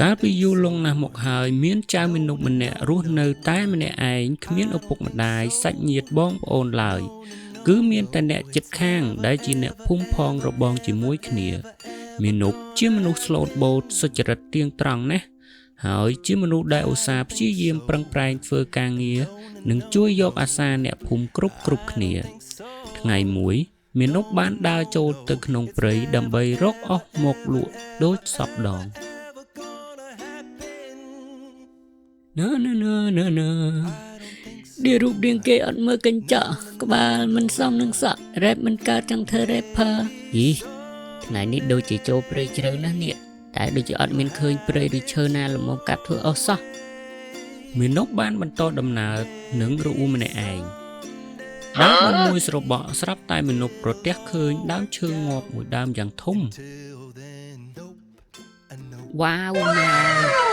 កាលពីយូរលង់ណាស់មកហើយមានចៅមាណពម្នាក់រស់នៅតែម្នាក់ឯងគ្មានឪពុកម្ដាយសាច់ញាតិបងប្អូនឡើយគឺមានតែអ្នកជិតខាងដែលជាអ្នកភូមិផងរបងជាមួយគ្នាមាណពជាមនុស្សស្លូតបូតសុចរិតទៀងត្រង់ណាស់ហើយជាមនុស្សដែលឧស្សាហ៍ព្យាយាមប្រឹងប្រែងធ្វើការងារនិងជួយយកអាសាអ្នកភូមិគ្រប់គ្នាថ្ងៃមួយមាណពបានដើរចូលទៅក្នុងព្រៃដើម្បីរកអស់មកលក់ដូចសពដងណឺdiaរូបរាងគេអត់មើលកញ្ចក់ក្បាលមិនសមនឹងសក់រ៉េបមិនកើតចង់ធ្វើរ៉េបផើយីថ្ងៃនេះដូចជាចូលព្រៃជ្រៅណាស់នេះតែដូចជាអត់មានឃើញព្រៃឬឈើណាល្មមកាត់ធ្វើអស់សោះមាណពបានបន្តដំណើរនឹងរអ៊ូម្នាក់ឯងដើរបានមួយស្របក់ស្រាប់តែមាណពប្រទះឃើញដើមឈើងាប់មួយដើមយ៉ាងធំវ៉ាវម៉ែ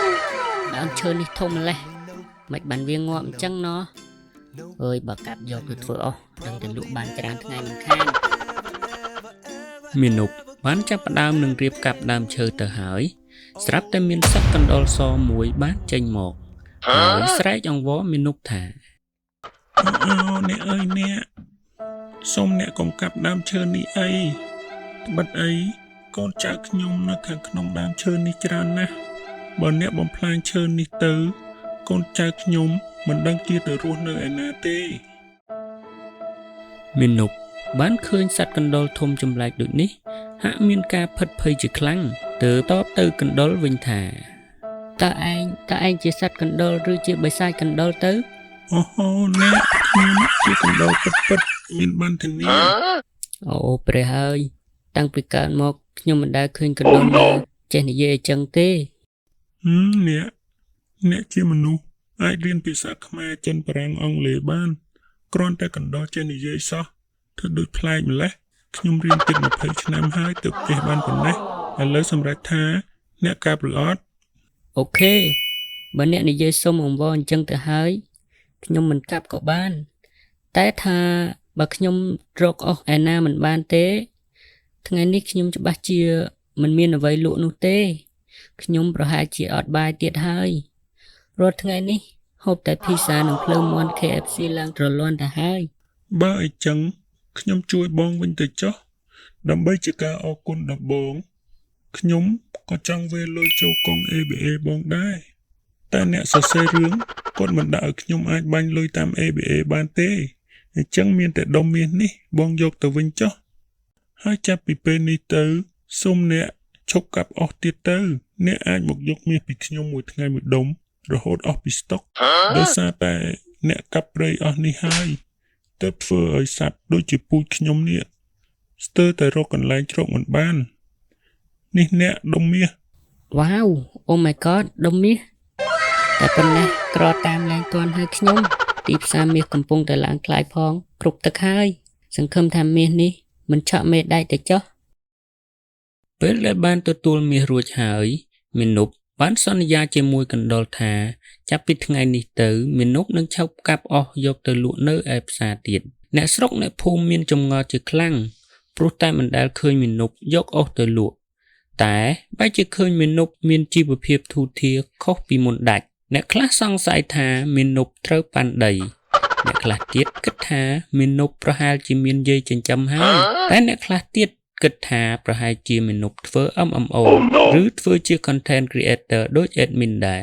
ដើមឈើនេះធំម្ល៉េះមិនបានវាងាប់អញ្ចឹងណោះអើយបើកាប់យកទៅធ្វើអស់ដឹងតែលក់បានច្រើនថ្ងៃមិនខានមាណពបានចាប់ផ្ដើមនឹងរៀបកាប់ដើមឈើទៅហើយស្រាប់តែមានសត្វកណ្ដុរសមួយបានចេញមកហើយស្រែកអង្វរមាណពថាអូអ្នកអើយអ្នកសូមអ្នកកុំកាប់ដើមឈើនេះអីត្បិតអីកូនចៅខ្ញុំនៅខាងក្នុងដើមឈើនេះច្រើនណាស់បើអ្នកបំផ្លាញឈើនេះទៅកូនចៅខ្ញុំមិនដឹងជាទៅរស់នៅឯណាទេមាណពបានឃើញសត្វកណ្ដុរធំចម្លែកដូចនេះហាក់មានការផិតភ័យជាខ្លាំងទើបតបទៅកណ្ដុរវិញថាតើឯងជាសត្វកណ្ដុរឬជាបិសាចកណ្ដុរទៅអូហូអ្នកខ្ញុំជាកណ្ដុរពិតមានបានធានាអូព្រះហើយតាំងពីកើតមកខ្ញុំមិនដែលឃើញកណ្ដុរណាចេះនិយាយអញ្ចឹងទេអ្នកជាមនុស្សអាចរៀនភាសាខ្មែរចិនបារាំងអង់គ្លេសបានគ្រាន់តែកណ្ដុរចេះនិយាយសោះធ្វើដូចប្លែកម្លេះខ្ញុំរៀនជិត20ឆ្នាំហើយទើបចេះបានប៉ុណ្ណេះឥឡូវសម្រេចថាអ្នកកាប់ឬអត់អូខេបើអ្នកនិយាយសុំអង្វរអញ្ចឹងទៅហើយខ្ញុំមិនកាប់ក៏បានតែថាបើខ្ញុំរកអស់ឯណាមិនបានទេថ្ងៃនេះខ្ញុំច្បាស់ជាមិនមានអ្វីលក់នោះទេខ្ញុំប្រហែលជាអត់បាយទៀតហើយរាល់ថ្ងៃនេះហូបតែភីសានិងភ្លើមាន់ KFC ឡើងត្រលាន់ទៅហើយបើអញ្ចឹងខ្ញុំជួយបងវិញទៅចុះដើម្បីជាការអរគុណដល់បងខ្ញុំក៏ចង់វេលុយចូលកង ABA បងដែរតែអ្នកសរសេររឿងគាត់មិនដាក់ឲ្យខ្ញុំអាចបាញ់លុយតាម ABA បានទេអញ្ចឹងមានតែដុំមាសនេះបងយកទៅវិញចុះហើយចាប់ពីពេលនេះទៅសូមអ្នកឈប់កាប់អស់ទៀតទៅអ្នកអាចមកយកមាសពីខ្ញុំមួយថ្ងៃមួយដុំរហូតអស់ពីស្តុកដោយសារតែអ្នកកាប់ព្រៃអស់នេះហើយទើបធ្វើឲ្យសត្វដូចជាពូជខ្ញុំនេះស្ទើរតែរកកន្លែងជ្រកមិនបាននេះអ្នកដុំមាសវ៉ាវអូ my god ដុំមាសតែប៉ុណ្ណេះក្រតាមឡើងទាន់ហើយខ្ញុំទីផ្សារមាសកំពុងតែឡើងថ្លៃផងគ្រប់ទឹកហើយសង្ឃឹមថាមាសនេះមិនឆក់មេដៃទៅចុះពេលដែលបានទទួលមាសរួចហើយមាណពបានសន្យាជាមួយកណ្ដុរថាចាប់ពីថ្ងៃនេះទៅមាណពនឹងឈប់កាប់អស់យកទៅលក់នៅឯផ្សារទៀតអ្នកស្រុកអ្នកភូមិមានចម្ងល់ជាខ្លាំងព្រោះតែមិនដែលឃើញមាណពយកអស់ទៅលក់តែបែរជាឃើញមាណពមានជីវភាពធូរធារខុសពីមុនដាច់អ្នកខ្លះសង្ស័យថាមាណពត្រូវប៉ាន់ដីអ្នកខ្លះទៀតគិតថាមាណពប្រហែលជាមានយាយចិញ្ចឹមហើយតែអ្នកខ្លះទៀតគិតថាប្រហែលជាមាណពធ្វើ MMO ឬធ្វើជា content creator ដូច admin ដែរ